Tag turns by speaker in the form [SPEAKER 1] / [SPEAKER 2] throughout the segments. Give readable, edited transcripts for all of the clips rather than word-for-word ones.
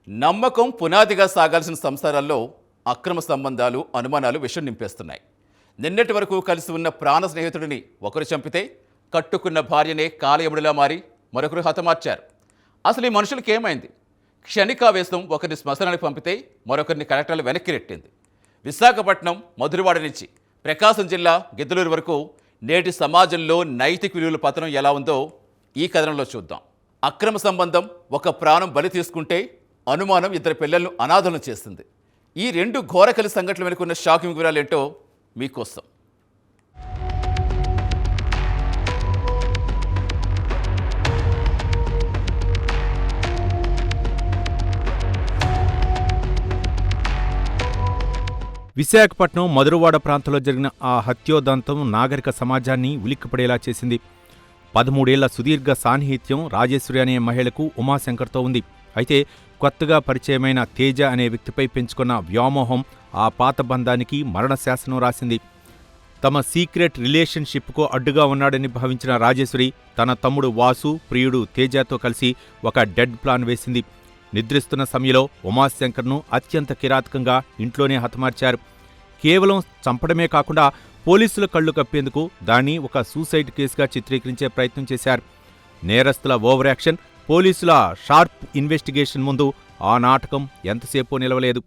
[SPEAKER 1] నమ్మకం పునాదిగా సాగాల్సిన సంసారాల్లో అక్రమ సంబంధాలు అనుమానాలు విషం నింపేస్తున్నాయి. నిన్నటి వరకు కలిసి ఉన్న ప్రాణ స్నేహితుడిని ఒకరు చంపితే కట్టుకున్న భార్యనే కాలయముడిలా మారి మరొకరు హతమార్చారు. అసలు ఈ మనుషులకి ఏమైంది? క్షణికావేశం ఒకరిని శ్మశానానికి పంపితే మరొకరిని కలెక్టర్లు వెనక్కి నెట్టింది. విశాఖపట్నం మధురవాడ నుంచి ప్రకాశం జిల్లా గిద్దలూరు వరకు నేటి సమాజంలో నైతిక విలువల పతనం ఎలా ఉందో ఈ కథనంలో చూద్దాం. అక్రమ సంబంధం ఒక ప్రాణం బలి తీసుకుంటే అనుమానం ఇద్దరు పిల్లలను అనాథలను చేస్తుంది. ఈ రెండు ఘోరకలి సంఘటనలు వెనుకున్న షాకింగ్ వివరాలేంటో మీకోసం.
[SPEAKER 2] విశాఖపట్నం మధురవాడ ప్రాంతంలో జరిగిన ఆ హత్యోదంతం నాగరిక సమాజాన్ని ఉలిక్కిపడేలా చేసింది. 13 ఏళ్ల సుదీర్ఘ సాన్నిహిత్యం రాజేశ్వరి అనే మహిళకు ఉమాశంకర్తో ఉంది. అయితే కొత్తగా పరిచయమైన తేజ అనే వ్యక్తిపై పెంచుకున్న వ్యామోహం ఆ పాత బంధానికి మరణశాసనం రాసింది. తమ సీక్రెట్ రిలేషన్షిప్కు అడ్డుగా ఉన్నాడని భావించిన రాజేశ్వరి తన తమ్ముడు వాసు, ప్రియుడు తేజతో కలిసి ఒక డెడ్ ప్లాన్ వేసింది. నిద్రిస్తున్న సమయంలో ఉమాశంకర్ను అత్యంత కిరాతకంగా ఇంట్లోనే హతమార్చారు. కేవలం చంపడమే కాకుండా పోలీసుల కళ్లు కప్పేందుకు దాన్ని ఒక సూసైడ్ కేసుగా చిత్రీకరించే ప్రయత్నం చేశారు. నేరస్తుల ఓవర్ యాక్షన్, పోలీసుల షార్ప్ ఇన్వెస్టిగేషన్ ముందు ఆ నాటకం ఎంతసేపో నిలవలేదు.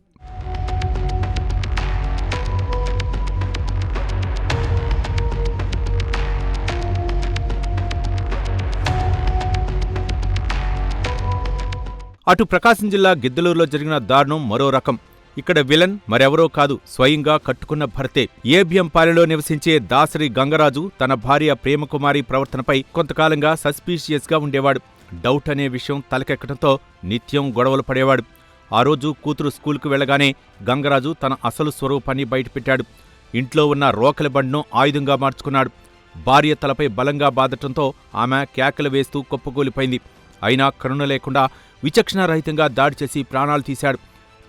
[SPEAKER 2] అటు ప్రకాశం జిల్లా గిద్దలూరులో జరిగిన దారుణం మరో రకం. ఇక్కడ విలన్ మరెవరో కాదు, స్వయంగా కట్టుకున్న భర్తే. ఏబిఎంపాలెంలో నివసించే దాసరి గంగరాజు తన భార్య ప్రేమకుమారి ప్రవర్తనపై కొంతకాలంగా సస్పీషియస్గా ఉండేవాడు. డౌట్ అనే విషయం తలకెక్కడంతో నిత్యం గొడవలు పడేవాడు. ఆ రోజు కూతురు స్కూల్కు వెళ్లగానే గంగరాజు తన అసలు స్వరూపాన్ని బయటపెట్టాడు. ఇంట్లో ఉన్న రోకలి బండ్ను ఆయుధంగా మార్చుకున్నాడు. భార్య తలపై బలంగా బాదటంతో ఆమె కేకలు వేస్తూ కుప్పకూలిపోయింది. అయినా కరుణ లేకుండా విచక్షణారహితంగా దాడి చేసి ప్రాణాలు తీశాడు.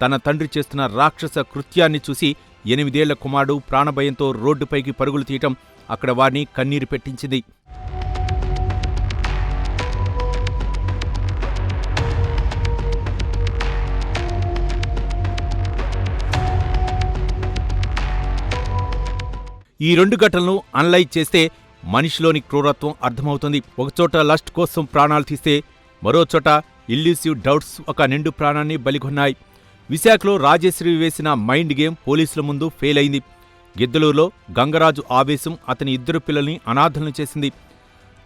[SPEAKER 2] తన తండ్రి చేస్తున్న రాక్షస కృత్యాన్ని చూసి 8 ఏళ్ల కుమారుడు ప్రాణభయంతో రోడ్డుపైకి పరుగులు తీయటం అక్కడ వారిని కన్నీరు పెట్టించింది. ఈ రెండు ఘటనలు అనలైజ్ చేస్తే మనిషిలోని క్రూరత్వం అర్థమవుతుంది. ఒకచోట లస్ట్ కోసం ప్రాణాలు తీస్తే మరోచోట ఇల్యూసివ్ డౌట్స్ ఒక నిండు ప్రాణాన్ని బలిగొన్నాయి. విశాఖలో రాజేశ్వరి వేసిన మైండ్ గేమ్ పోలీసుల ముందు ఫెయిల్ అయింది. గిద్దలూరులో గంగరాజు ఆవేశం అతని ఇద్దరు పిల్లల్ని అనాథలను చేసింది.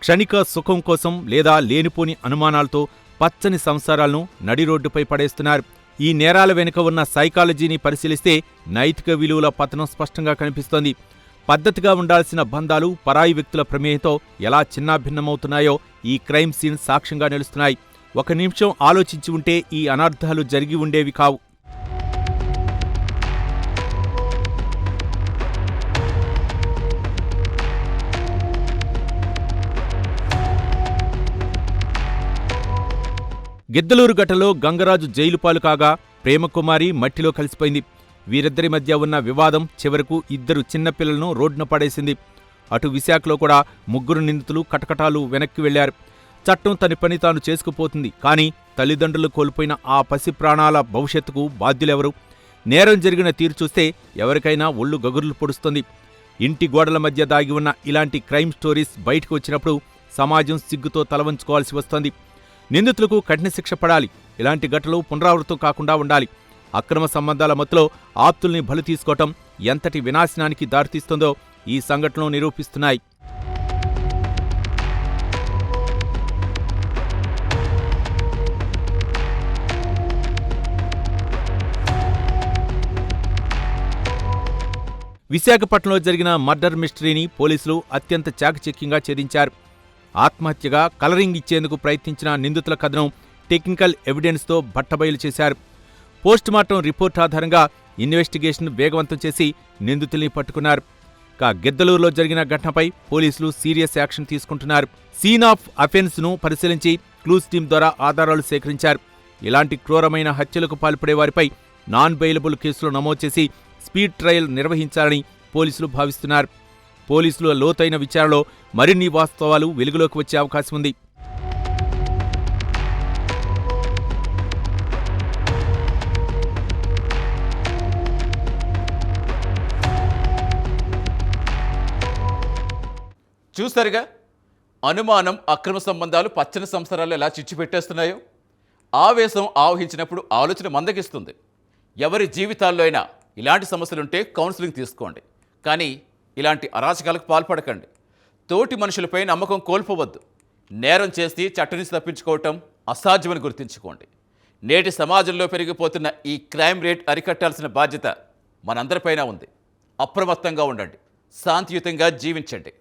[SPEAKER 2] క్షణిక సుఖం కోసం లేదా లేనిపోని అనుమానాలతో పచ్చని సంసారాలను నడి రోడ్డుపై పడేస్తున్నారు. ఈ నేరాల వెనుక ఉన్న సైకాలజీని పరిశీలిస్తే నైతిక విలువల పతనం స్పష్టంగా కనిపిస్తోంది. పద్ధతిగా ఉండాల్సిన బంధాలు పరాయి వ్యక్తుల ప్రమేయంతో ఎలా చిన్నాభిన్నమవుతున్నాయో ఈ క్రైమ్ సీన్ సాక్ష్యంగా నిలుస్తున్నాయి. ఒక నిమిషం ఆలోచించి ఉంటే ఈ అనర్థాలు జరిగి ఉండేవి కావు. గిద్దలూరు ఘటనలో గంగరాజు జైలుపాలు కాగా ప్రేమకుమారి మట్టిలో కలిసిపోయింది. వీరిద్దరి మధ్య ఉన్న వివాదం చివరకు ఇద్దరు చిన్నపిల్లలను రోడ్డున పడేసింది. అటు విశాఖలో కూడా 3 నిందితులు కటకటాలు వెనక్కి వెళ్లారు. చట్టం తన పని తాను చేసుకుపోతుంది. కానీ తల్లిదండ్రులు కోల్పోయిన ఆ పసి ప్రాణాల భవిష్యత్తుకు బాధ్యులెవరు? నేరం జరిగిన తీరు చూస్తే ఎవరికైనా ఒళ్ళు గగుర్లు పొడుస్తుంది. ఇంటి గోడల మధ్య దాగి ఉన్న ఇలాంటి క్రైమ్ స్టోరీస్ బయటకు వచ్చినప్పుడు సమాజం సిగ్గుతో తలవంచుకోవాల్సి వస్తోంది. నిందితులకు కఠిన శిక్ష పడాలి. ఇలాంటి ఘటనలు పునరావృతం కాకుండా ఉండాలి. అక్రమ సంబంధాల మత్తులో ఆప్తుల్ని బలి తీసుకోవటం ఎంతటి వినాశనానికి దారితీస్తుందో ఈ సంఘటనలు నిరూపిస్తున్నాయి. విశాఖపట్నంలో జరిగిన మర్డర్ మిస్టరీని పోలీసులు అత్యంత చాకచక్యంగా ఛేదించారు. ఆత్మహత్యగా కలరింగ్ ఇచ్చేందుకు ప్రయత్నించిన నిందితుల కథనం టెక్నికల్ ఎవిడెన్స్తో బట్టబయలు చేశారు. పోస్టుమార్టం రిపోర్ట్ ఆధారంగా ఇన్వెస్టిగేషన్ వేగవంతం చేసి నిందితుల్ని పట్టుకున్నారు. గిద్దలూరులో జరిగిన ఘటనపై పోలీసులు సీరియస్ యాక్షన్ తీసుకుంటున్నారు. సీన్ ఆఫ్ అఫెన్స్ను పరిశీలించి క్లూస్ టీం ద్వారా ఆధారాలు సేకరించారు. ఇలాంటి క్రూరమైన హత్యలకు పాల్పడే వారిపై నాన్ బెయిలబుల్ కేసులు నమోదు చేసి స్పీడ్ ట్రయల్ నిర్వహించాలని పోలీసులు భావిస్తున్నారు. పోలీసుల లోతైన విచారణలో మరిన్ని వాస్తవాలు వెలుగులోకి వచ్చే అవకాశం ఉంది.
[SPEAKER 1] చూసారుగా, అనుమానం అక్రమ సంబంధాలు పచ్చని సంసారాలు ఎలా చిచ్చు పెట్టేస్తున్నాయో. ఆవేశం ఆవహించినప్పుడు ఆలోచన మందగిస్తుంది. ఎవరి జీవితాల్లో అయినా ఇలాంటి సమస్యలుంటే కౌన్సిలింగ్ తీసుకోండి, కానీ ఇలాంటి అరాచకాలకు పాల్పడకండి. తోటి మనుషులపై నమ్మకం కోల్పోవద్దు. నేరం చేసి చట్టం నుంచి తప్పించుకోవటం అసాధ్యమని గుర్తుంచుకోండి. నేటి సమాజంలో పెరిగిపోతున్న ఈ క్రైమ్ రేట్ అరికట్టాల్సిన బాధ్యత మనందరిపైన ఉంది. అప్రమత్తంగా ఉండండి, శాంతియుతంగా జీవించండి.